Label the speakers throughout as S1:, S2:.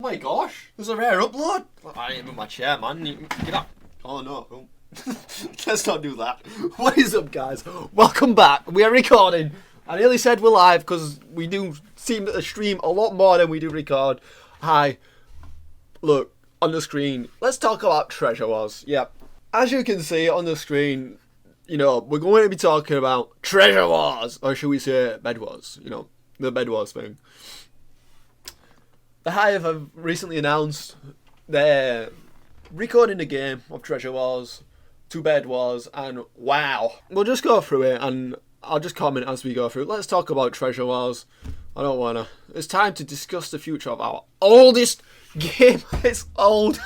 S1: my gosh, there's a rare upload. I ain't with my chair, man. Get up. Oh no. Oh. Let's not do that. What is up, guys? Welcome back. We are recording. I nearly said we're live because we do seem to stream a lot more than we do record. Hi. Look, on the screen, let's talk about Treasure Wars. Yep. As you can see on the screen, you know, we're going to be talking about Treasure Wars, or should we say Bedwars, you know, the Bedwars thing. The Hive have recently announced they're recording a game of Treasure Wars to Bedwars, and wow. We'll just go through it, and I'll just comment as we go through. Let's talk about Treasure Wars. I don't wanna. It's time to discuss the future of our oldest game. It's old.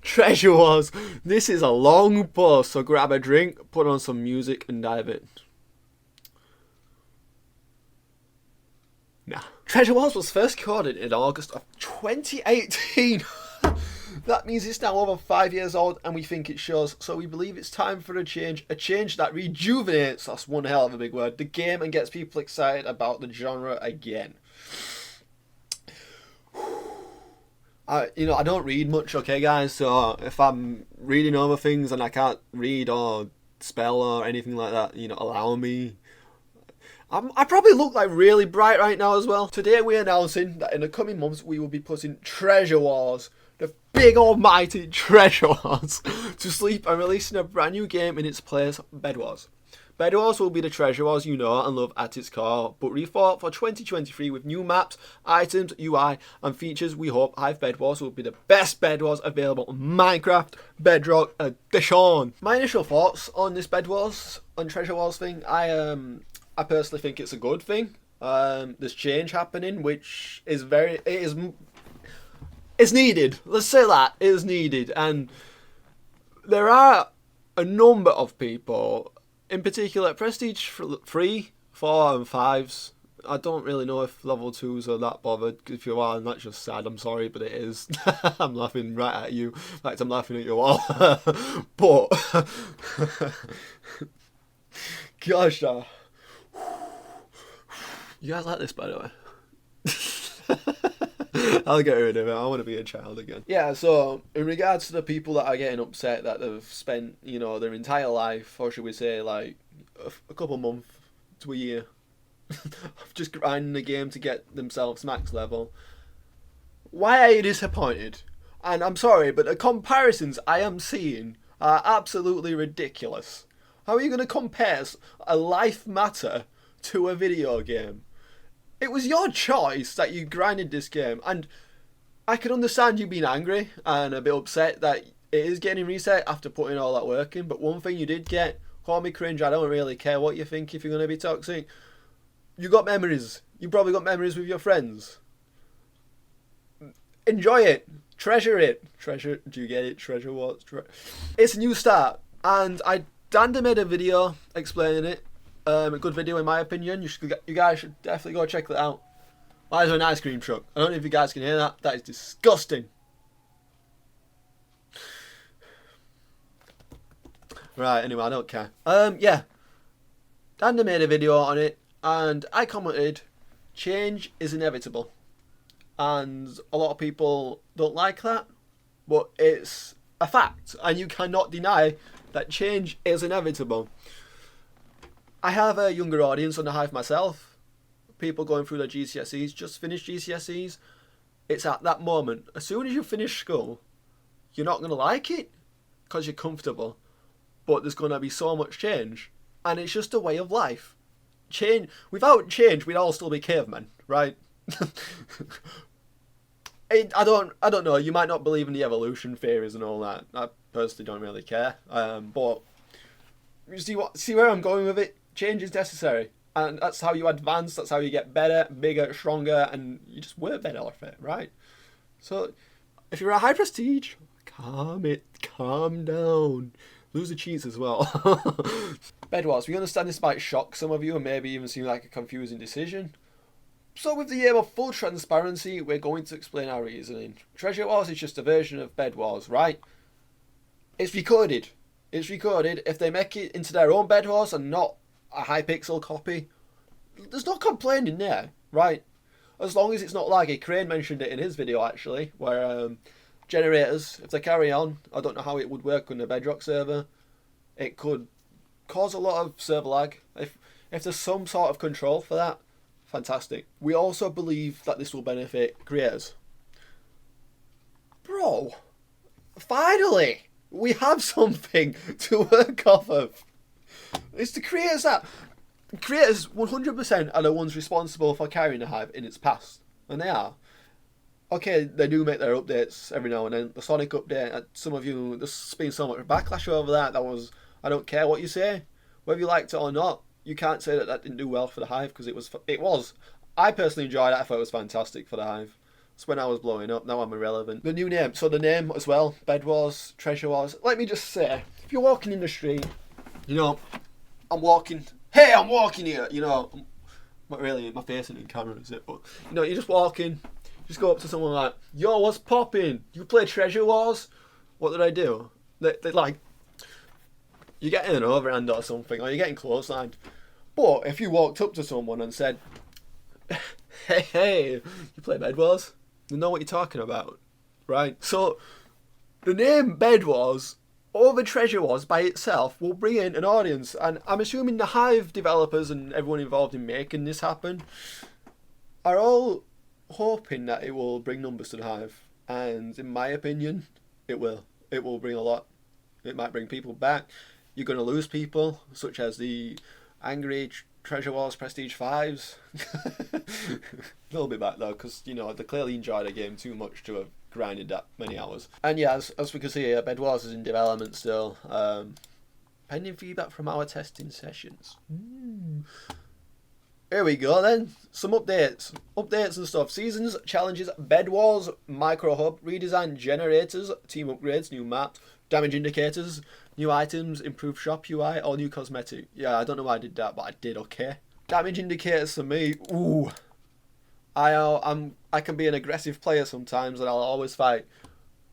S1: Treasure Wars. This is a long post, so grab a drink, put on some music, and dive in. Nah. Treasure Wars was first recorded in August of 2018. That means it's now over 5 years old, and we think it shows, so we believe it's time for a change that rejuvenates, that's one hell of a big word, the game and gets people excited about the genre again. I don't read much, okay guys, so if I'm reading over things and I can't read or spell or anything like that, allow me. I probably look like really bright right now as well. Today we're announcing that in the coming months we will be putting Treasure Wars, the big almighty Treasure Wars, to sleep and releasing a brand new game in its place, Bedwars. Bedwars will be the Treasure Wars you know and love at its core, but rethought for 2023 with new maps, items, UI and features. We hope Hive Bedwars will be the best Bedwars available on Minecraft Bedrock Edition. My initial thoughts on this Bedwars, on Treasure Wars thing, I personally think it's a good thing. There's change happening, which is it's needed. Let's say that it is needed, and there are a number of people, in particular, Prestige 3, 4, and 5s. I don't really know if level 2s are that bothered. If you are, that's just sad. I'm sorry, but it is. I'm laughing right at you. In fact, I'm laughing at you all. But gosh, you guys like this, by the way? I'll get rid of it. I want to be a child again. Yeah, so in regards to the people that are getting upset that they've spent, their entire life, or should we say, like, a couple months to a year, just grinding the game to get themselves max level, why are you disappointed? And I'm sorry, but the comparisons I am seeing are absolutely ridiculous. How are you going to compare a life matter to a video game? It was your choice that you grinded this game, and I can understand you being angry and a bit upset that it is getting reset after putting all that work in, but one thing you did get, call me cringe, I don't really care what you think if you're going to be toxic. You got memories. You probably got memories with your friends. Enjoy it. Treasure it. Treasure, do you get it? Treasure what? It's a new start, and Danda made a video explaining it. A good video in my opinion. You guys should definitely go check that out. Why is there an ice cream truck? I don't know if you guys can hear that. That is disgusting. Right, anyway, I don't care. Yeah. Danda made a video on it, and I commented, change is inevitable. And a lot of people don't like that, but it's a fact, and you cannot deny that change is inevitable. I have a younger audience on the Hive myself. People going through their GCSEs, just finished GCSEs. It's at that moment. As soon as you finish school, you're not going to like it because you're comfortable. But there's going to be so much change. And it's just a way of life. Without change, we'd all still be cavemen, right? I don't know. You might not believe in the evolution theories and all that. I personally don't really care. But you see where I'm going with it? Change is necessary, and that's how you advance, that's how you get better, bigger, stronger, and you just work better with it, right? So, if you're a high prestige, calm down. Lose the cheats as well. Bedwars, we understand this might shock some of you and maybe even seem like a confusing decision. So with the aim of full transparency, we're going to explain our reasoning. Treasure Wars is just a version of Bedwars, right? It's recorded. If they make it into their own Bedwars and not a Hypixel copy, there's no complaining there, right? As long as it's not laggy. Crane mentioned it in his video actually, where generators, if they carry on, I don't know how it would work on a Bedrock server. It could cause a lot of server lag. If there's some sort of control for that, fantastic. We also believe that this will benefit creators. Bro, finally, we have something to work off of. It's the creators that... Creators 100% are the ones responsible for carrying the Hive in its past. And they are. Okay, they do make their updates every now and then. The Sonic update, some of you, there's been so much backlash over that. That was... I don't care what you say. Whether you liked it or not, you can't say that didn't do well for the Hive, because it was. I personally enjoyed it. I thought it was fantastic for the Hive. It's when I was blowing up. Now I'm irrelevant. The new name. So the name as well. Bedwars, Treasure Wars. Let me just say, if you're walking in the street, you know, I'm walking. Hey, I'm walking here. You know, not really my face in the camera, is it? But you know, you're just walking. Just go up to someone like, yo, what's popping? You play Treasure Wars? What did I do? They like, you're getting an overhand or something, or you're getting clotheslined. But if you walked up to someone and said, hey, you play Bedwars? They know what you're talking about, right? So the name Bedwars over Treasure Wars by itself will bring in an audience, and I'm assuming the Hive developers and everyone involved in making this happen are all hoping that it will bring numbers to the Hive, and in my opinion, it will. It will bring a lot. It might bring people back. You're going to lose people, such as the angry Treasure Wars Prestige 5s. They'll be back though, because you know they clearly enjoy the game too much to have grinded that many hours. And yeah, as we can see here, Bedwars is in development still. Pending feedback from our testing sessions. Here we go then. Some updates and stuff. Seasons, challenges, Bedwars, micro hub, redesign generators, team upgrades, new maps, damage indicators, new items, improved shop UI, or new cosmetic. Yeah, I don't know why I did that, but I did. Okay. Damage indicators for me. Ooh. I can be an aggressive player sometimes, and I'll always fight.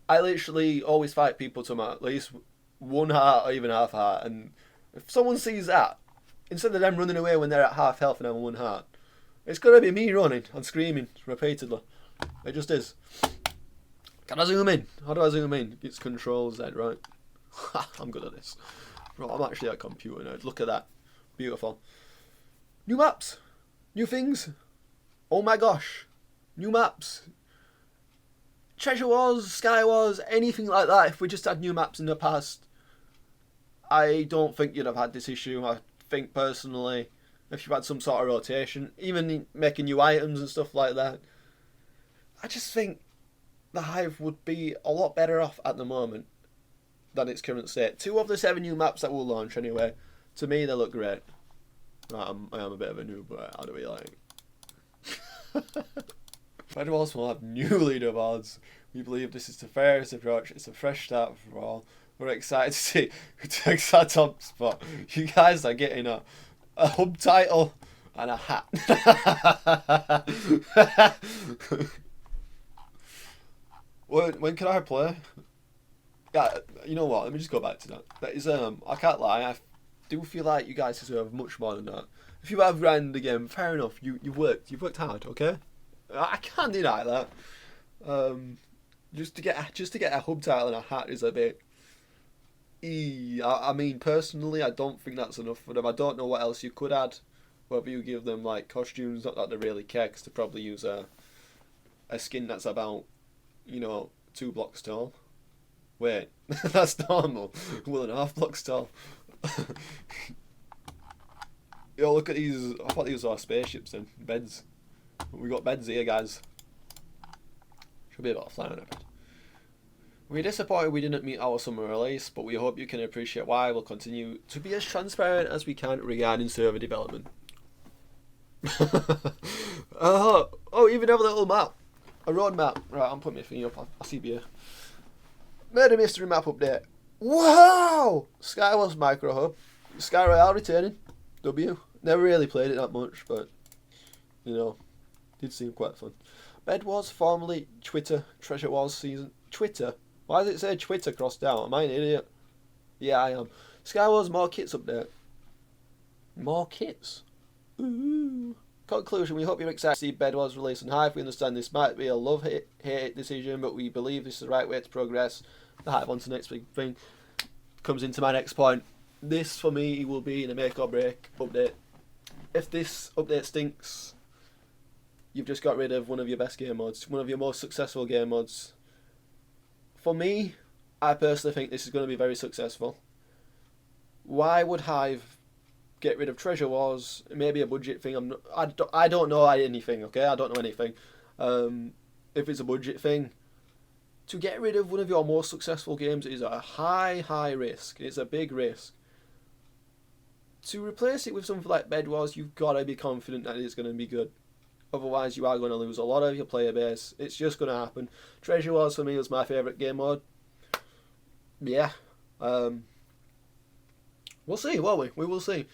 S1: I literally always fight people to my at least 1 heart or even half heart, and if someone sees that, instead of them running away when they're at half health and having 1 heart, it's gonna be me running and screaming repeatedly. It just is. Can I zoom in? How do I zoom in? It's Control Z, right? I'm good at this. Right, I'm actually a computer nerd. Look at that. Beautiful. New maps. New things. Oh my gosh. New maps. Treasure Wars, Sky Wars, anything like that. If we just had new maps in the past, I don't think you'd have had this issue. I think personally, if you had some sort of rotation, even making new items and stuff like that, I just think the Hive would be a lot better off at the moment than its current state. 2 of the 7 new maps that will launch anyway, to me they look great. I am a bit of a noob, but how do we like? Bedwars will have new leaderboards. We believe this is the fairest approach. It's a fresh start for all. We're excited to see who takes our top spot. You guys are getting a hub title and a hat. When can I play? Yeah, you know what? Let me just go back to that. That is I can't lie. I do feel like you guys deserve much more than that. If you have ran the game, fair enough. You've worked hard. Okay, I can't deny that. Just to get a hub title and a hat is a bit. I mean, personally, I don't think that's enough for them. I don't know what else you could add. Whether you give them like costumes, not that they really care, because they probably use a skin that's about 2 blocks tall. Wait, that's normal. 1.5 blocks tall. Yo, look at these. I thought these were our spaceships then. Beds. We got beds here, guys. Should be able to fly on a bed. We're disappointed we didn't meet our summer release, but we hope you can appreciate why we'll continue to be as transparent as we can regarding server development. Even have a little map. A road map. Right, I'm putting my thing up. I'll see you. Murder Mystery map update. Wow! Skywars Micro Hub. Sky Royale returning. W. Never really played it that much, but, did seem quite fun. Bedwars, formerly Twitter, Treasure Wars season. Twitter? Why does it say Twitter crossed out? Am I an idiot? Yeah, I am. Skywars, more kits update. More kits? Ooh. Conclusion, we hope you're excited to see Bedwars release on Hive. We understand this might be a love-hate decision, but we believe this is the right way to progress the Hive on to the next big thing. Comes into my next point. This, for me, will be in a make or break update. If this update stinks, you've just got rid of one of your best game mods, one of your most successful game mods. For me, I personally think this is going to be very successful. Why would Hive get rid of Treasure Wars? Maybe a budget thing. I don't know anything. Okay, I don't know anything. If it's a budget thing, to get rid of one of your most successful games is a high risk. It's a big risk. To replace it with something like Bedwars, you've got to be confident that it's going to be good. Otherwise, you are going to lose a lot of your player base. It's just going to happen. Treasure Wars for me was my favourite game mode. Yeah. We'll see, won't we? We will see.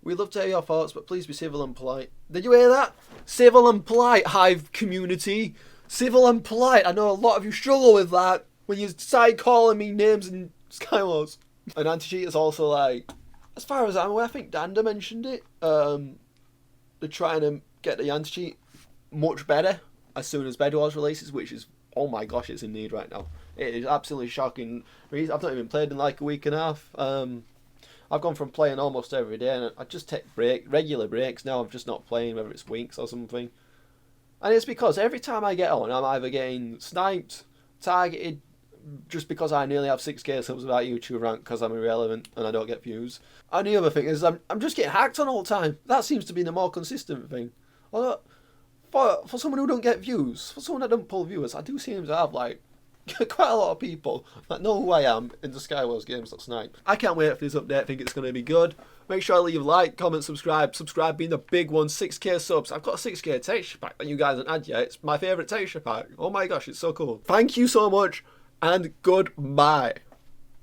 S1: We'd love to hear your thoughts, but please be civil and polite. Did you hear that? Civil and polite, Hive community. Civil and polite. I know a lot of you struggle with that when you decide calling me names in Skywars. An anti-cheat is also like, as far as I'm aware, I think Danda mentioned it. They're trying to get the anti-cheat much better as soon as Bedwars releases, which is, oh my gosh, it's in need right now. It is absolutely shocking. I've not even played in like a week and a half. I've gone from playing almost every day, and I just take regular breaks now. I'm just not playing, whether it's weeks or something. And it's because every time I get on, I'm either getting sniped, targeted, just because I nearly have 6k subs without YouTube rank because I'm irrelevant and I don't get views. And the other thing is I'm just getting hacked on all the time. That seems to be the more consistent thing. Although, for someone who don't get views, for someone that don't pull viewers, I do seem to have like quite a lot of people that know who I am in the Skywars games that snipe. I can't wait for this update. I think it's going to be good. Make sure to leave a like, comment, subscribe. Subscribe being the big one. 6k subs. I've got a 6k texture pack that you guys haven't had yet. It's my favourite texture pack. Oh my gosh, it's so cool. Thank you so much, and goodbye.